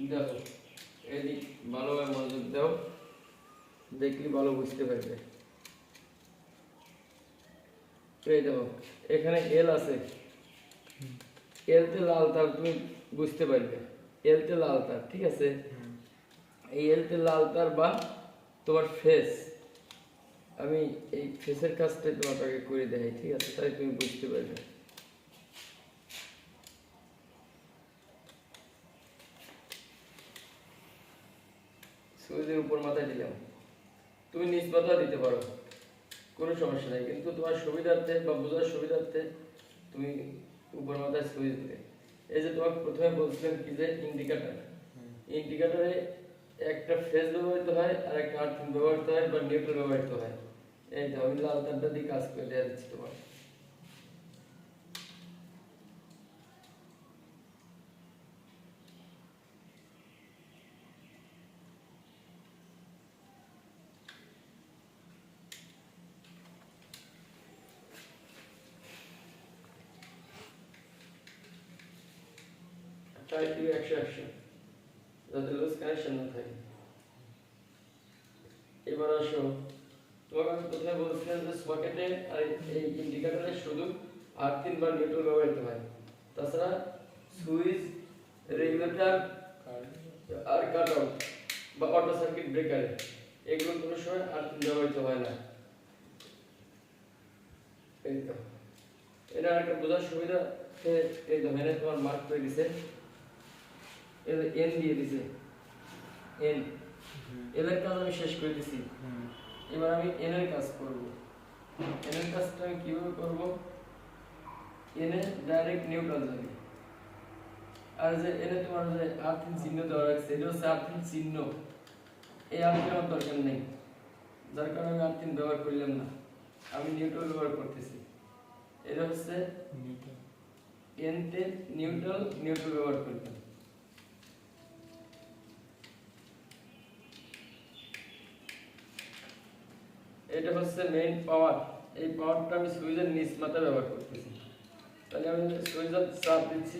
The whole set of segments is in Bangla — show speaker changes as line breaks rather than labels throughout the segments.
দেখো এদিক ভালোভাবে মনোযোগ দাও, দেখলে ভালো বুঝতে পারবে। এই দেখো এখানে এল আছে, এলতে লাল তার তুমি বুঝতে পারবে, এলতে লাল তার, ঠিক আছে। এই এলতে লাল তার বা তোমার ফেস, আমি এই ফেসের কাজটাই তোমাকে করে দেখাই, ঠিক আছে, তাই তুমি বুঝতে পারবে। সুইচের উপর মাথায় দিলাম, তুমি নিচ মাথা দিতে পারো, কোনো সমস্যা নেই, কিন্তু তোমার সুবিধার্থে বা বোঝার সুবিধার্থে তুমি উপর মাথায় সুইচ দিবে। এই যে তোমাকে প্রথমে বলছিলাম কি যে ইন্ডিকেটর, ইন্ডিকেটরে একটা ফেজ ব্যবহৃত হয় আর একটা আর্থিং ব্যবহৃত হয় বা নিউট্রাল ব্যবহৃত হয়। এই তো আমি লাল তারটা দিয়ে কাজ করে দেওয়া দিচ্ছি তোমার। ট্রাই টু 100 যাতে লুজ কানেকশন না থাকে। এবার আসো, তোমাকে আমি প্রথমে বলছিলাম যে সকেটে আর এই ইন্ডিকেটরে শুধু আর্থিং বা নিউট্রাল ব্যবহৃত হয়, তাছাড়া সুইচ, রেগুলেটর আর কাট আউট বা অটো সার্কিট ব্রেকারে এগুলো কোনো সময় আর্থিং ব্যবহৃত হয় না। এই তো এটা একটা বোঝার সুবিধা, এই তো মেনে তোমার মার্ক করে দিছে, এন দিয়ে দিছে, এন এর কাজ আমি শেষ করে দিছি। এবার আমি এন এর কাজ করব। এন এর কাজটা আমি কিভাবে করব, এন এ ডাইরেক্ট নিউট্রাল যাবে, আর যে এনে তোমার যে আর্থিং চিহ্ন দেওয়া রাখছে এটা হচ্ছে আর্থিং চিহ্ন, এই আর্থিং আমার দরকার নেই, যার কারণে আমি আর্থিং ব্যবহার করলাম না, আমি নিউট্রাল ব্যবহার করতেছি। এটা হচ্ছে এনতে নিউট্রাল, নিউট্রাল ব্যবহার করলাম। এটা হচ্ছে মেইন পাওয়ার, এই পাওয়ারটা আমি সুইচের নিচ মাথা ব্যবহার করতেছি, তাহলে আমি সুইচের চাপ দিচ্ছি,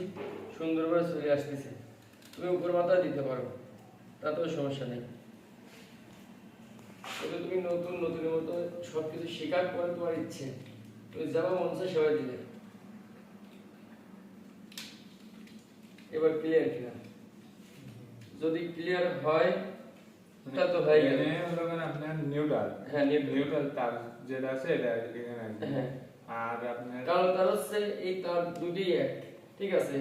সুন্দরভাবে চলে আসতেছে। তুমি উপর মাথা দিতে পারো, তাতেও সমস্যা নেই। কিন্তু তুমি নতুন নতুনের মতো সবকিছু শেখার পরে তোমার ইচ্ছে, তুমি যাবা মন চায় সেবাই দিলে। এবার ক্লিয়ার কিনা? যদি ক্লিয়ার হয় তা তো হয়ে গেল।
হলো মানে আপনার নিউট্রাল,
হ্যাঁ
নিউট্রাল তার যেটা আছে এটা এখানে আছে।
হ্যাঁ,
আর আপনার
কারণ তার হচ্ছে এই তার দুটি এক, ঠিক আছে,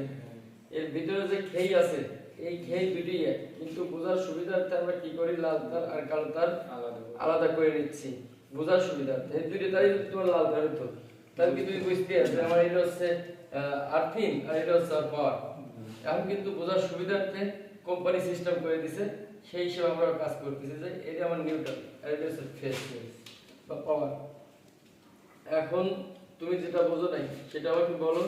এর ভিতরে যে খেই আছে এই খেই দুটি এক, কিন্তু বোঝার সুবিধার্থে আমরা কি করি, লাল তার আর কালো তার
আলাদা
আলাদা করে নিচ্ছি বোঝার সুবিধার্থে। এই দুটি তারই তোমার লাল তার হতো, তাহলে কি তুমি বুঝতে পারবে আমার এটা হচ্ছে আর্থিং আর এটা হচ্ছে পাওয়ার। এখন কিন্তু বোঝার সুবিধার্থে কোম্পানি সিস্টেম করে দিছে, সেই হিসেবে আমরা কাজ করতেছি যে এটা আমার নিউট্রাল আর এটা হচ্ছে ফেজ বা পাওয়ার। এখন তুমি যেটা বোঝো নাই সেটা আমাকে বলো,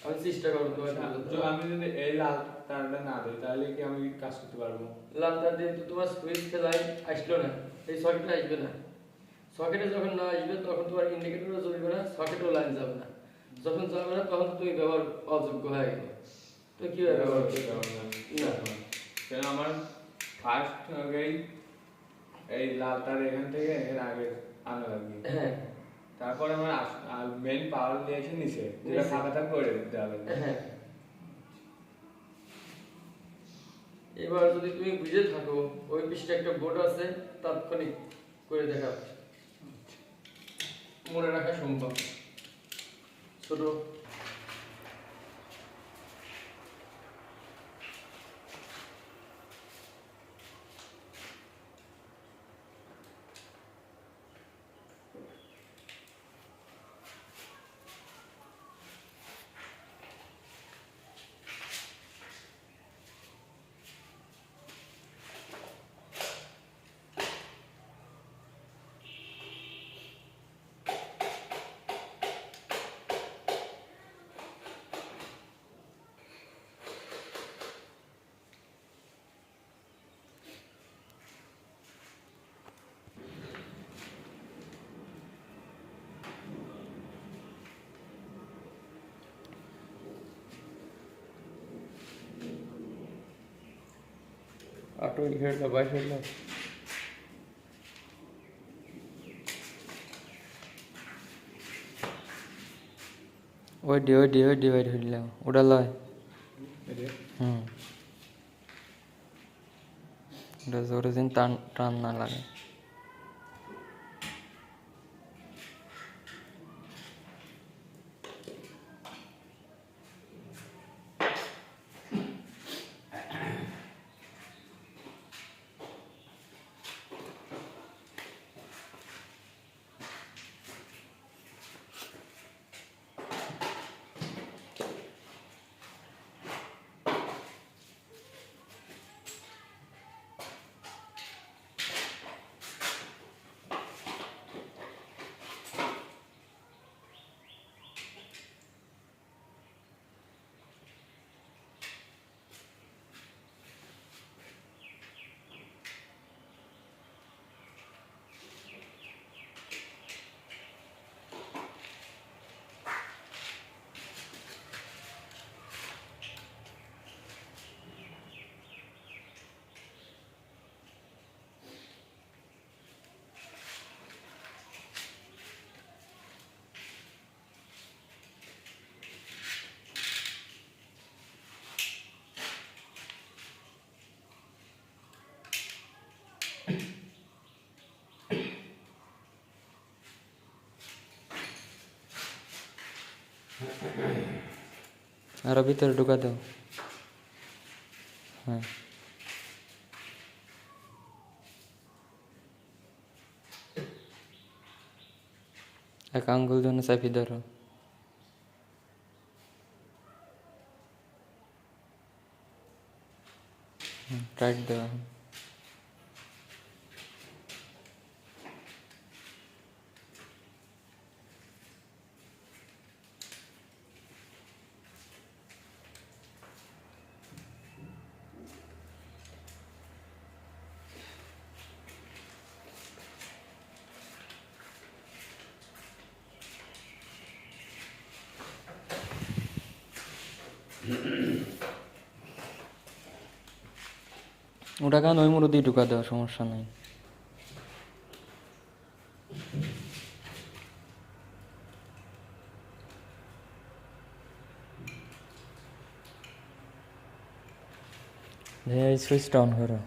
আমি চেষ্টা করবো তোমাকে বোঝাতে।
আমি যদি এই লাল তারটা না দিই তাহলে কি আমি কাজ করতে পারবো?
লাল তার দিয়ে তো তোমার সুইচ লাইন আসলো না, এই সকেটে আসবে না। সকেটে যখন না আসবে তখন তোমার ইন্ডিকেটরও জ্বলবে না, সকেটেও লাইন যাবে না। যখন যাবে না তখন তুমি ব্যবহার অযোগ্য হয়ে গেল। তো কি ব্যবহার করতে না?
কেন আমার ফার্স্ট আগেই এই লাল তার এখান থেকে এর আগে আনা লাগবে।
হ্যাঁ
তারপরে আমার মেইন পাওয়ার দিয়ে এসে নিচে যেটা ফাঁকা থাকবে করে দেওয়া লাগবে।
হ্যাঁ, এবার যদি তুমি বুঝে থাকো ওই পৃষ্ঠে একটা বোর্ড আছে, তাৎক্ষণিক করে দেখা, মনে রাখা সম্ভব। ছোট আটো হেডলো বাইশ হেডলো ওই বাইর হইলাম ওটা লয় ওটা জোরে দিন টান টান না লাগে আরো ভিতরে ঢুকা দাও হ্যাঁ এক আঙ্গুল জন্য চাপি ধরো টাইট দেওয়া ওটা কেন ওই মুড়ো দিয়ে ঢুকা দেওয়া সমস্যা নাই সুইচটা অন করো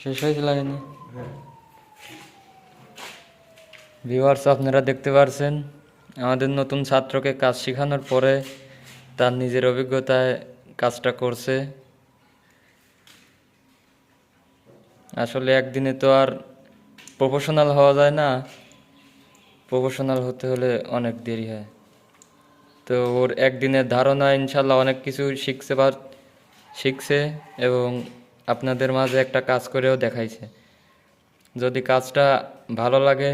শেষ হয়েছে লাগেনি ভিউয়ার্স আপনারা দেখতে পারছেন আমাদের নতুন ছাত্রকে কাজ শেখানোর পরে তার নিজের অভিজ্ঞতায় কাজটা করছে আসলে একদিনে তো আর প্রফেশনাল হওয়া যায় না প্রফেশনাল হতে হলে অনেক দেরি হয় তো ওর একদিনের ধারণা ইনশাল্লাহ অনেক কিছু শিখছে এবং আপনাদের মাঝে একটা কাজ করেও দেখাইছে যদি কাজটা ভালো লাগে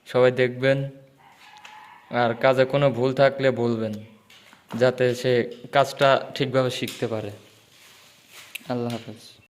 সবাই দেখবেন আর কাজে কোনো ভুল থাকলে বলবেন যাতে সে কাজটা ঠিকভাবে শিখতে পারে আল্লাহ হাফেজ